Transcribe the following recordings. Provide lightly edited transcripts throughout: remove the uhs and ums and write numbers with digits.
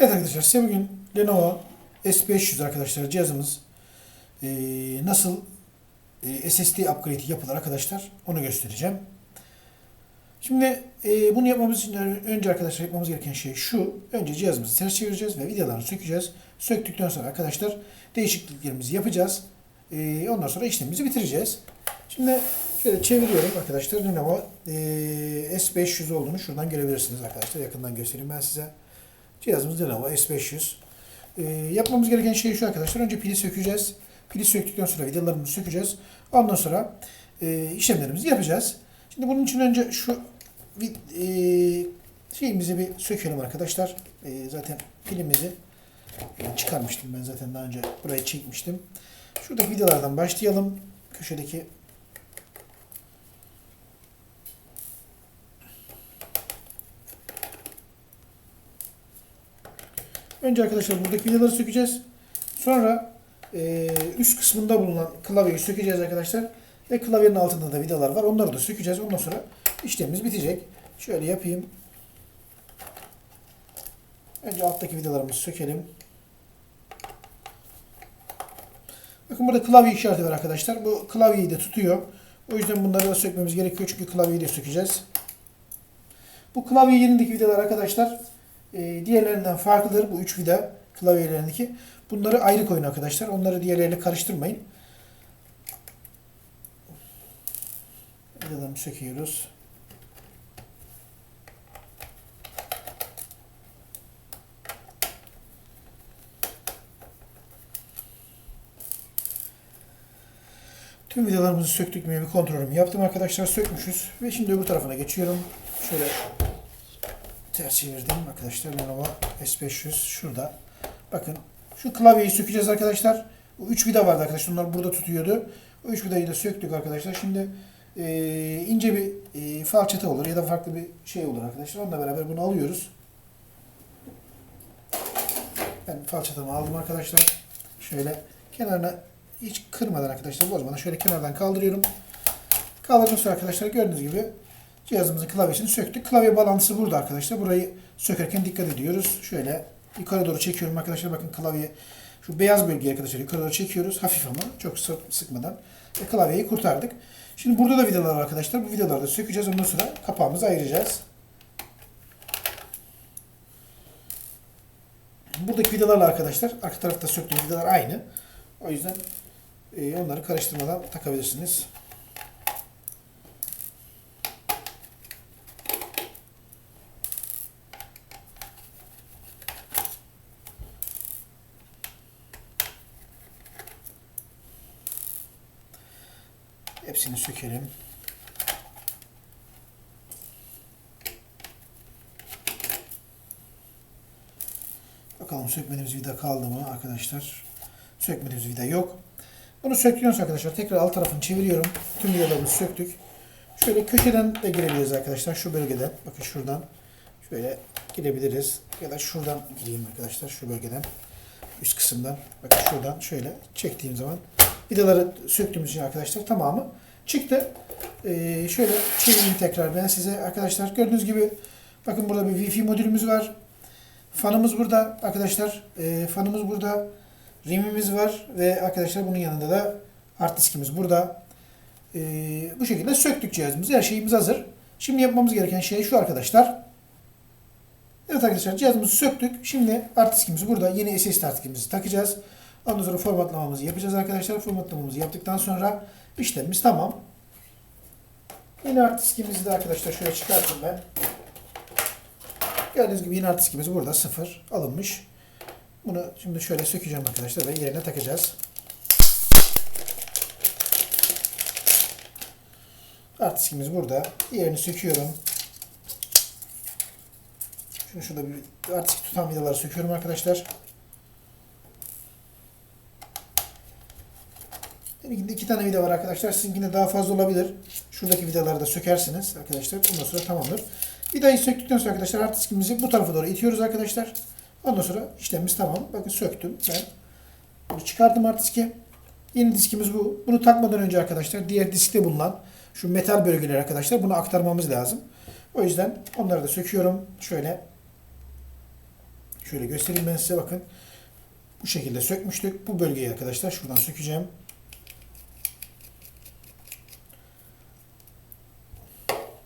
Evet arkadaşlar, size bugün Lenovo S500 arkadaşlar cihazımız nasıl SSD upgrade yapılır arkadaşlar onu göstereceğim. Şimdi bunu yapmamız için önce arkadaşlar yapmamız gereken şey şu. Önce cihazımızı ters çevireceğiz ve vidalarını sökeceğiz. Söktükten sonra arkadaşlar değişikliklerimizi yapacağız. Ondan sonra işlemimizi bitireceğiz. Şimdi şöyle çeviriyorum arkadaşlar. Lenovo S500 olduğunu şuradan görebilirsiniz arkadaşlar. Yakından göstereyim ben size. Cihazımız Lenovo S500. Yapmamız gereken şey şu arkadaşlar. Önce pili sökeceğiz. Pili söktükten sonra vidalarımızı sökeceğiz. Ondan sonra işlemlerimizi yapacağız. Şimdi bunun için önce şu şeyimizi bir sökelim arkadaşlar. Zaten pilimizi çıkarmıştım ben zaten daha önce burayı çekmiştim. Şuradaki vidalardan başlayalım. Köşedeki önce arkadaşlar buradaki vidaları sökeceğiz. Sonra üst kısmında bulunan klavyeyi sökeceğiz arkadaşlar. Ve klavyenin altında da vidalar var. Onları da sökeceğiz. Ondan sonra işlemimiz bitecek. Şöyle yapayım. Önce alttaki vidalarımızı sökelim. Bakın burada klavye işareti var arkadaşlar. Bu klavyeyi de tutuyor. O yüzden bunları da sökmemiz gerekiyor. Çünkü klavyeyi de sökeceğiz. Bu klavye yerindeki vidalar arkadaşlar diğerlerinden farklıdır. Bu 3 vida klavyelerindeki. Bunları ayrı koyun arkadaşlar. Onları diğerleriyle karıştırmayın. Vidalarını söküyoruz. Tüm vidalarımızı söktük mü bir kontrolümü yaptım arkadaşlar. Sökmüşüz. Ve şimdi öbür tarafına geçiyorum. Şöyle ters çevirdim arkadaşlar. Lenovo S500 şurada. Bakın şu klavyeyi sökeceğiz arkadaşlar. Bu 3 vida vardı arkadaşlar. Onlar burada tutuyordu. O 3 vidayı da söktük arkadaşlar. Şimdi ince bir falçata olur ya da farklı bir şey olur arkadaşlar. Onunla beraber bunu alıyoruz. Ben falçatamı aldım arkadaşlar. Şöyle kenarına hiç kırmadan arkadaşlar bozmadan şöyle kenardan kaldırıyorum. Kaldırdıktan sonra arkadaşlar gördüğünüz gibi cihazımızın klavyesini söktük. Klavye bağlantısı burada arkadaşlar. Burayı sökerken dikkat ediyoruz. Şöyle yukarı doğru çekiyorum arkadaşlar. Bakın klavye şu beyaz bölgeyi arkadaşlar yukarı doğru çekiyoruz. Hafif ama çok sıkmadan. Ve klavyeyi kurtardık. Şimdi burada da vidalar var arkadaşlar. Bu vidaları da sökeceğiz. Ondan sonra kapağımızı ayıracağız. Buradaki vidalarla arkadaşlar arka tarafta söktüğümüz vidalar aynı. O yüzden onları karıştırmadan takabilirsiniz. Hepsini sökelim. Bakalım sökmediğimiz vida kaldı mı arkadaşlar? Sökmediğimiz vida yok. Bunu söktükten sonra arkadaşlar tekrar alt tarafını çeviriyorum. Tüm vidalarımızı söktük. Şöyle köşeden de girebiliriz arkadaşlar. Şu bölgeden. Bakın şuradan. Şöyle girebiliriz. Ya da şuradan gireyim arkadaşlar. Şu bölgeden. Üst kısımdan. Bakın şuradan şöyle çektiğim zaman vidaları söktüğümüz için arkadaşlar tamamı çıktı. Şöyle çevireyim tekrar ben size arkadaşlar. Gördüğünüz gibi bakın burada bir Wi-Fi modülümüz var. Fanımız burada arkadaşlar. Fanımız burada. RAM'imiz var ve arkadaşlar bunun yanında da hard diskimiz burada. Bu şekilde söktük cihazımızı. Her şeyimiz hazır. Şimdi yapmamız gereken şey şu arkadaşlar. Evet arkadaşlar cihazımızı söktük. Şimdi hard diskimizi burada. Yeni SSD hard diskimizi takacağız. Ondan sonra formatlamamızı yapacağız arkadaşlar. Formatlamamızı yaptıktan sonra işlemimiz tamam. Yeni hard diskimizi de arkadaşlar şöyle çıkartayım ben. Gördüğünüz gibi yeni hard diskimiz burada sıfır alınmış. Bunu şimdi şöyle sökeceğim arkadaşlar ve yerine takacağız. Hard diskimiz burada. Diğerini söküyorum. Şurada bir hard diski tutan vidaları söküyorum arkadaşlar. Benimkinde 2 tane vida var arkadaşlar. Sizinkinde daha fazla olabilir. Şuradaki vidaları da sökersiniz arkadaşlar. Ondan sonra tamamdır. Vidayı söktükten sonra arkadaşlar hard diskimizi bu tarafa doğru itiyoruz arkadaşlar. Ondan sonra işlemimiz tamam. Bakın söktüm ben. Bunu çıkardım hard diski. Yeni diskimiz bu. Bunu takmadan önce arkadaşlar diğer diskte bulunan şu metal bölgeleri arkadaşlar bunu aktarmamız lazım. O yüzden onları da söküyorum. Şöyle Şöyle göstereyim ben size, bakın. Bu şekilde sökmüştük. Bu bölgeyi arkadaşlar şuradan sökeceğim.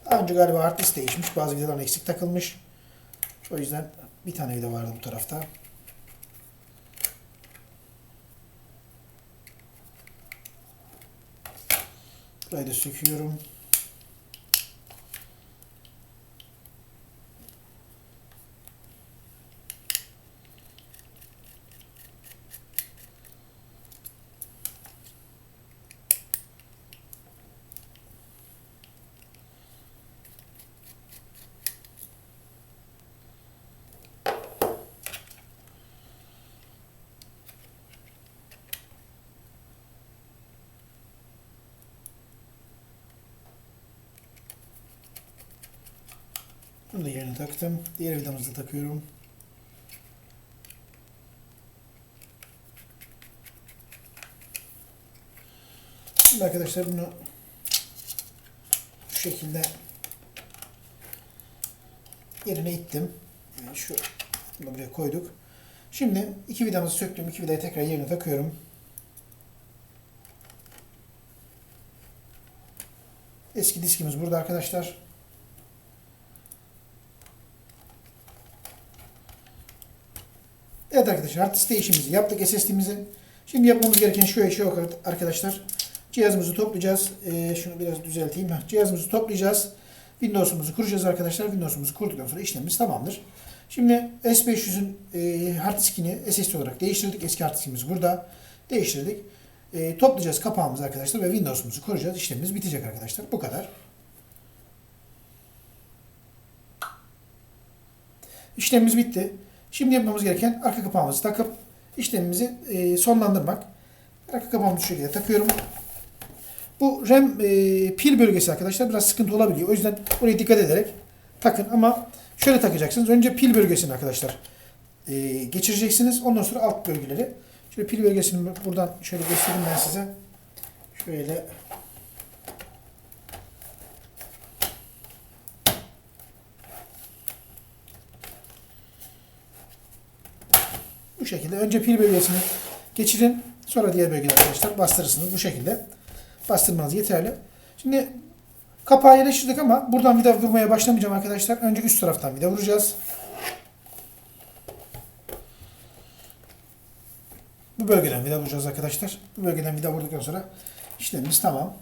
Daha önce galiba hard disk değişmiş. Bazı vidalar eksik takılmış. O yüzden bir tane vida vardı bu tarafta. Burayı da söküyorum. Bunu da yerine taktım. Diğer vidamızı da takıyorum. Şimdi arkadaşlar bunu şu şekilde yerine ittim. Yani bunu buraya koyduk. Şimdi iki vidamızı söktüm. İki vidayı tekrar yerine takıyorum. Eski diskimiz burada arkadaşlar. Evet arkadaşlar, hard disk değişimimizi yaptık SSD'mizi. Şimdi yapmamız gereken şu yok arkadaşlar. Cihazımızı toplayacağız. Şunu biraz düzelteyim. Cihazımızı toplayacağız. Windows'umuzu kuracağız arkadaşlar. Windows'umuzu kurduktan sonra işlemimiz tamamdır. Şimdi S500'ün hard diskini SSD olarak değiştirdik. Eski hard diskimiz burada. Değiştirdik. Toplayacağız kapağımızı arkadaşlar ve Windows'umuzu kuracağız. İşlemimiz bitecek arkadaşlar. Bu kadar. İşlemimiz bitti. Şimdi yapmamız gereken arka kapağımızı takıp işlemimizi sonlandırmak. Arka kapağımızı şu şekilde takıyorum. Bu RAM pil bölgesi arkadaşlar biraz sıkıntı olabiliyor. O yüzden buraya dikkat ederek takın, ama şöyle takacaksınız. Önce pil bölgesini arkadaşlar geçireceksiniz. Ondan sonra alt bölgeleri. Şöyle pil bölgesini buradan şöyle göstereyim ben size. Şöyle bu şekilde önce pil bölgesini geçirin. Sonra diğer bölgeleri arkadaşlar bastırırsınız. Bu şekilde bastırmanız yeterli. Şimdi kapağı yerleştirdik ama buradan vida vurmaya başlamayacağım arkadaşlar. Önce üst taraftan vida vuracağız. Bu bölgeden vida vuracağız arkadaşlar. Bu bölgeden vida vurduktan sonra işlemimiz tamam.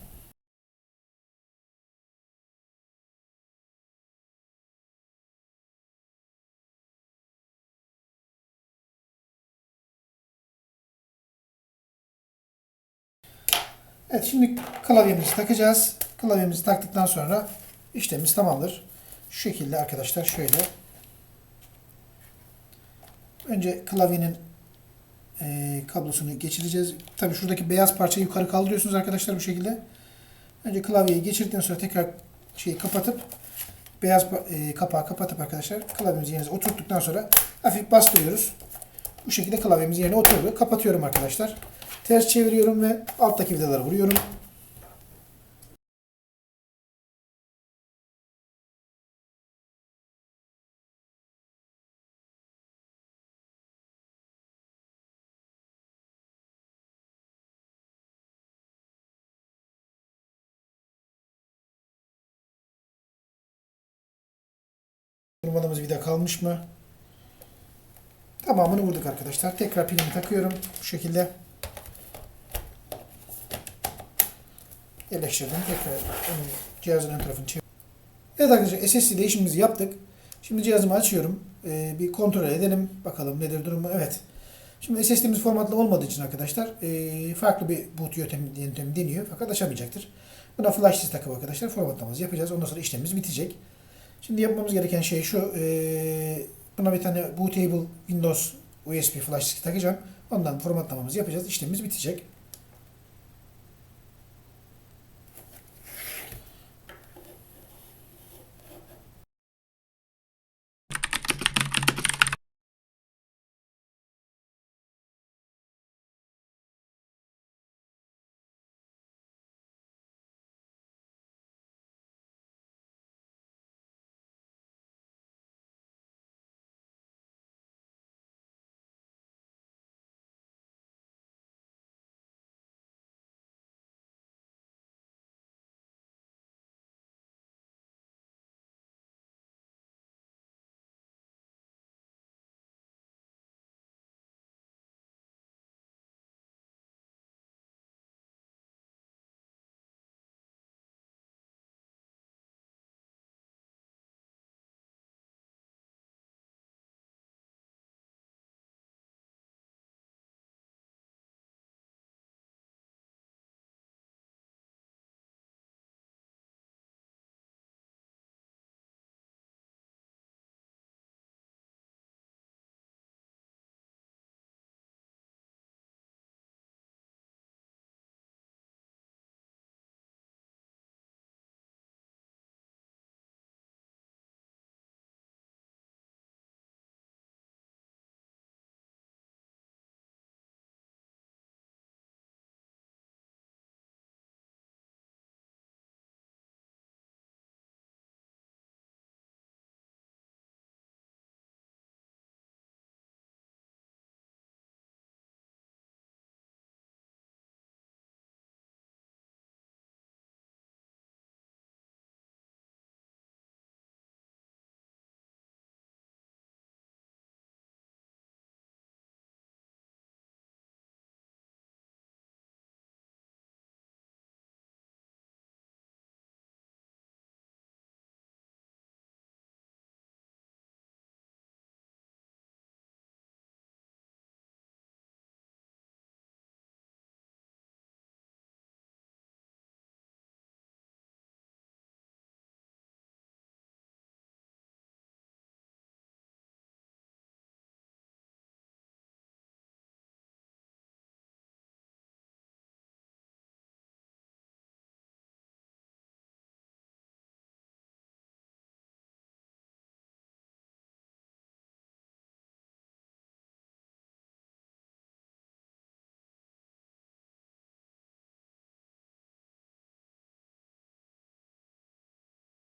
Evet, şimdi klavyemizi takacağız. Klavyemizi taktıktan sonra işlemimiz tamamdır. Şu şekilde arkadaşlar, şöyle. Önce klavyenin kablosunu geçireceğiz. Tabi şuradaki beyaz parçayı yukarı kaldırıyorsunuz arkadaşlar bu şekilde. Önce klavyeyi geçirdikten sonra tekrar şeyi kapatıp beyaz kapağı kapatıp arkadaşlar klavyemizi yerine oturttuktan sonra hafif bastırıyoruz. Bu şekilde klavyemiz yerine oturdu. Kapatıyorum arkadaşlar. Ters çeviriyorum ve alttaki vidaları vuruyorum. Vurmadığımız vida kalmış mı? Tamamını vurduk arkadaşlar. Tekrar pilimi takıyorum. Bu şekilde yerleştirdim. Tekrar cihazın ön tarafını çeviriyorum. Evet arkadaşlar, SSD değişimimizi yaptık. Şimdi cihazımı açıyorum. Bir kontrol edelim. Bakalım nedir durumu. Evet. Şimdi SSD'miz formatlı olmadığı için arkadaşlar farklı bir boot yöntemi deniyor. Fakat açamayacaktır. Buna flash disk takıp arkadaşlar formatlamamızı yapacağız. Ondan sonra işlemimiz bitecek. Şimdi yapmamız gereken şey şu. Buna bir tane bootable Windows USB flash disk takacağım. Ondan formatlamamızı yapacağız. İşlemimiz bitecek.